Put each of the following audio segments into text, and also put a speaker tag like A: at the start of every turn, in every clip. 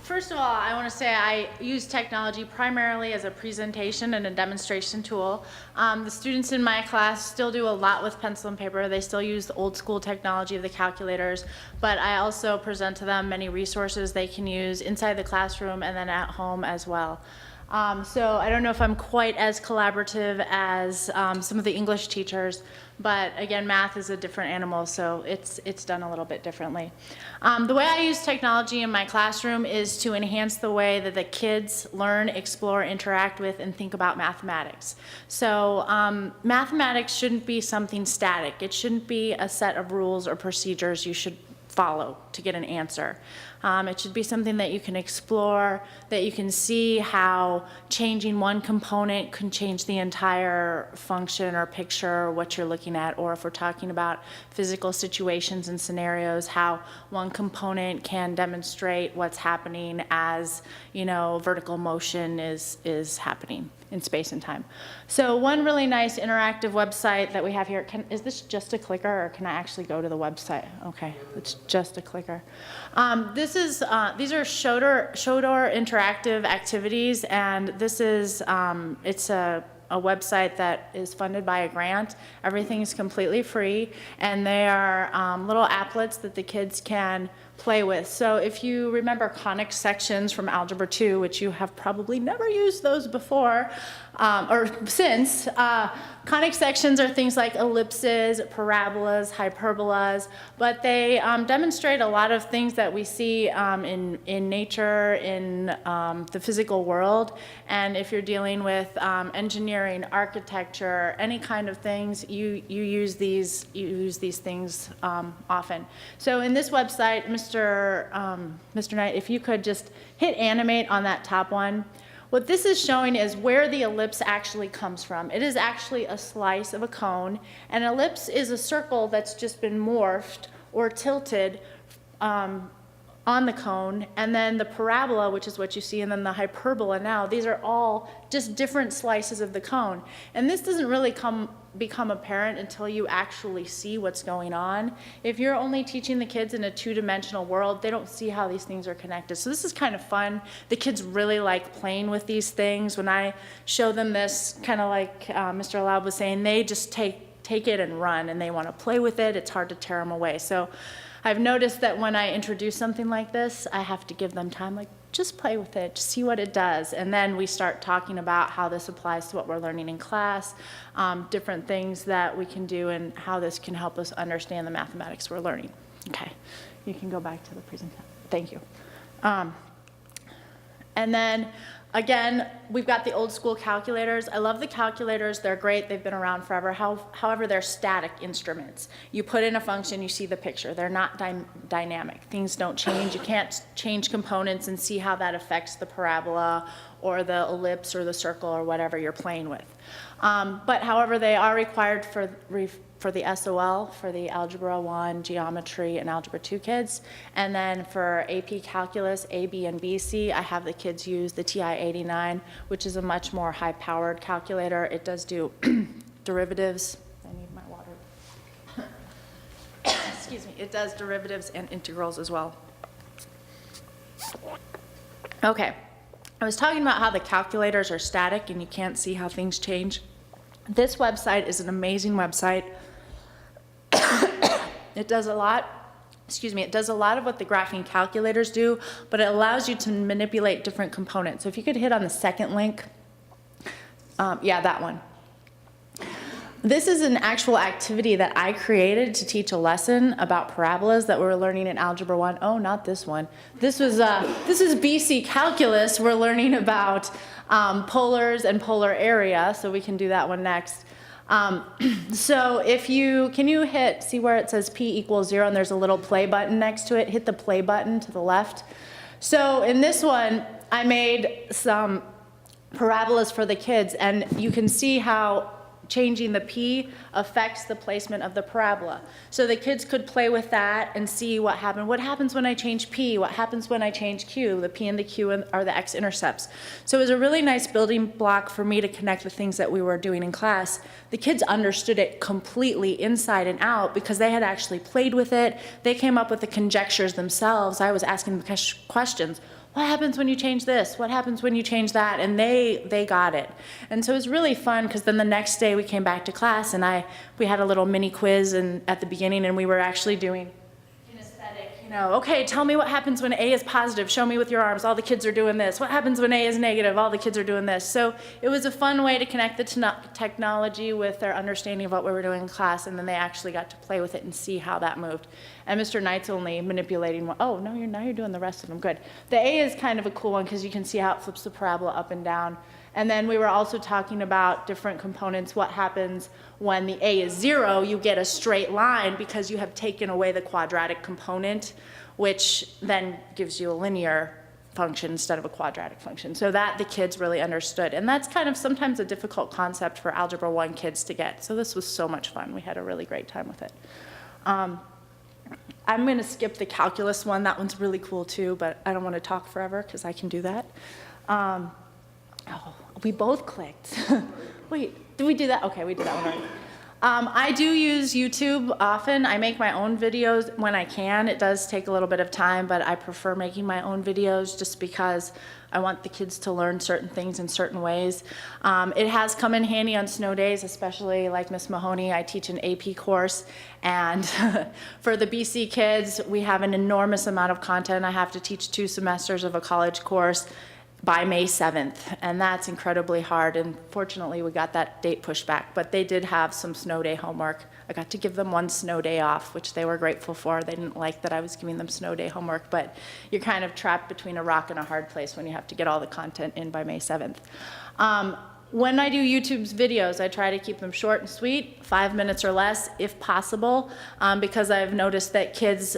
A: First of all, I want to say I use technology primarily as a presentation and a demonstration tool. The students in my class still do a lot with pencil and paper. They still use the old school technology of the calculators, but I also present to them many resources they can use inside the classroom and then at home as well. So I don't know if I'm quite as collaborative as some of the English teachers, but again, math is a different animal, so it's done a little bit differently. The way I use technology in my classroom is to enhance the way that the kids learn, explore, interact with, and think about mathematics. So mathematics shouldn't be something static. It shouldn't be a set of rules or procedures you should follow to get an answer. It should be something that you can explore, that you can see how changing one component can change the entire function or picture or what you're looking at, or if we're talking about physical situations and scenarios, how one component can demonstrate what's happening as, you know, vertical motion is happening in space and time. So one really nice interactive website that we have here, is this just a clicker or can I actually go to the website? Okay, it's just a clicker. These are show door interactive activities, and this is, it's a website that is funded by a grant. Everything is completely free, and they are little applets that the kids can play with. So if you remember conic sections from Algebra 2, which you have probably never used those before, or since, conic sections are things like ellipses, parabolas, hyperbolas, but they demonstrate a lot of things that we see in nature, in the physical world. And if you're dealing with engineering, architecture, any kind of things, you use these things often. So in this website, Mr. Knight, if you could just hit animate on that top one. What this is showing is where the ellipse actually comes from. It is actually a slice of a cone. An ellipse is a circle that's just been morphed or tilted on the cone, and then the parabola, which is what you see, and then the hyperbola now, these are all just different slices of the cone. And this doesn't really become apparent until you actually see what's going on. If you're only teaching the kids in a two-dimensional world, they don't see how these things are connected. So this is kind of fun. The kids really like playing with these things. When I show them this, kind of like Mr. Laub was saying, they just take it and run, and they want to play with it. It's hard to tear them away. So I've noticed that when I introduce something like this, I have to give them time, like, just play with it, just see what it does. And then we start talking about how this applies to what we're learning in class, different things that we can do, and how this can help us understand the mathematics we're learning. Okay, you can go back to the presentation. Thank you. And then, again, we've got the old school calculators. I love the calculators. They're great. They've been around forever. However, they're static instruments. You put in a function, you see the picture. They're not dynamic. Things don't change. You can't change components and see how that affects the parabola or the ellipse or the circle or whatever you're playing with. But however, they are required for the SOL, for the Algebra 1, Geometry, and Algebra 2 kids. And then for AP Calculus, A, B, and BC, I have the kids use the TI-89, which is a much more high-powered calculator. It does do derivatives. I need my water. Excuse me. It does derivatives and integrals as well. Okay. I was talking about how the calculators are static and you can't see how things change. This website is an amazing website. It does a lot, it does a lot of what the graphing calculators do, but it allows you to manipulate different components. So if you could hit on the second link, yeah, that one. This is an actual activity that I created to teach a lesson about parabolas that we were learning in Algebra 1. Oh, not this one. This is BC Calculus. We're learning about polars and polar area, so we can do that one next. So if can you see where it says P equals 0 and there's a little play button next to it? Hit the play button to the left. So in this one, I made some parabolas for the kids, and you can see how changing the P affects the placement of the parabola. So the kids could play with that and see what happened. What happens when I change P? What happens when I change Q? The P and the Q are the x-intercepts. So it was a really nice building block for me to connect the things that we were doing in class. The kids understood it completely inside and out because they had actually played with it. They came up with the conjectures themselves. I was asking them questions. what happens when you change this? What happens when you change that? And they got it. And so it was really fun, because then the next day we came back to class, and we had a little mini quiz at the beginning, and we were actually doing kinesthetic, okay, tell me what happens when A is positive. Show me with your arms. All the kids are doing this. What happens when A is negative? All the kids are doing this. So it was a fun way to connect the technology with their understanding of what we were doing in class, and then they actually got to play with it and see how that moved. And Mr. Knight's only manipulating one. Oh, no, now you're doing the rest of them. Good. The A is kind of a cool one, because you can see how it flips the parabola up and down. And then we were also talking about different components. What happens when the A is 0? You get a straight line because you have taken away the quadratic component, which then gives you a linear function instead of a quadratic function. So that the kids really understood. And that's kind of sometimes a difficult concept for Algebra 1 kids to get. So this was so much fun. We had a really great time with it. I'm going to skip the calculus one. That one's really cool too, but I don't want to talk forever because I can do that. Oh, we both clicked. Wait, did we do that? Okay, we did that one already. I do use YouTube often. I make my own videos when I can. It does take a little bit of time, but I prefer making my own videos just because I want the kids to learn certain things in certain ways. It has come in handy on snow days, especially like Miss Mahoney. I teach an AP course, and for the BC kids, we have an enormous amount of content. I have to teach 2 semesters of a college course by May 7th, and that's incredibly hard, and fortunately we got that date pushed back, but they did have some snow day homework. I got to give them 1 snow day off, which they were grateful for. They didn't like that I was giving them snow day homework, but you're kind of trapped between a rock and a hard place when you have to get all the content in by May 7th. When I do YouTube's videos, I try to keep them short and sweet, 5 minutes or less if possible, because I've noticed that kids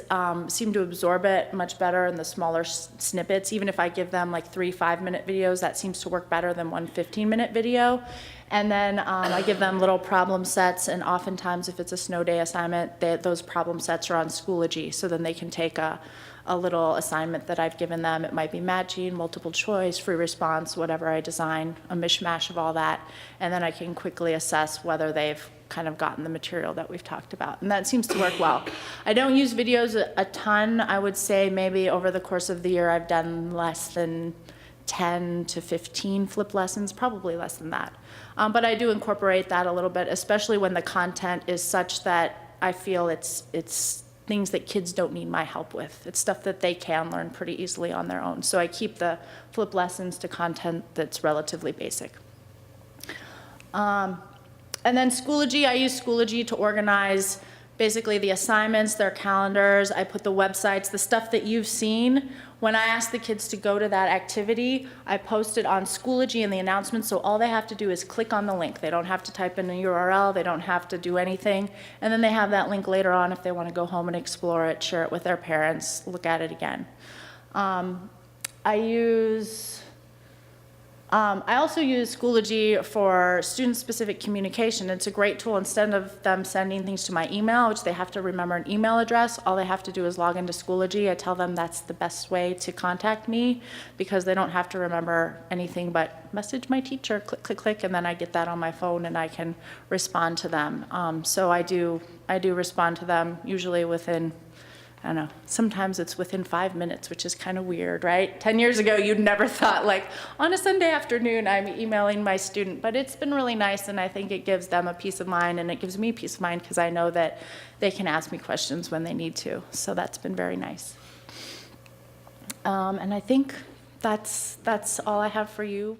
A: seem to absorb it much better in the smaller snippets. Even if I give them like 3 5-minute videos, that seems to work better than 1 15-minute video. And then I give them little problem sets, and oftentimes if it's a snow day assignment, those problem sets are on Schoology, so then they can take a little assignment that I've given them. It might be matching, multiple choice, free response, whatever I design, a mishmash of all that, and then I can quickly assess whether they've kind of gotten the material that we've talked about, and that seems to work well. I don't use videos a ton. I would say maybe over the course of the year I've done less than 10 to 15 flip lessons, probably less than that. But I do incorporate that a little bit, especially when the content is such that I feel it's things that kids don't need my help with. It's stuff that they can learn pretty easily on their own. So I keep the flip lessons to content that's relatively basic. And then Schoology, I use Schoology to organize basically the assignments, their calendars. I put the websites, the stuff that you've seen. When I ask the kids to go to that activity, I post it on Schoology in the announcements, so all they have to do is click on the link. They don't have to type in a URL, they don't have to do anything, and then they have that link later on if they want to go home and explore it, share it with their parents, look at it again. I also use Schoology for student-specific communication. It's a great tool. Instead of them sending things to my email, which they have to remember an email address, all they have to do is log into Schoology. I tell them that's the best way to contact me because they don't have to remember anything but message my teacher, click, click, click, and then I get that on my phone and I can respond to them. So I do respond to them usually within, I don't know, sometimes it's within 5 minutes, which is kind of weird, right? 10 years ago, you'd never thought, like, on a Sunday afternoon, I'm emailing my student, but it's been really nice, and I think it gives them a peace of mind, and it gives me peace of mind because I know that they can ask me questions when they need to, so that's been very nice. And I think that's all I have for you.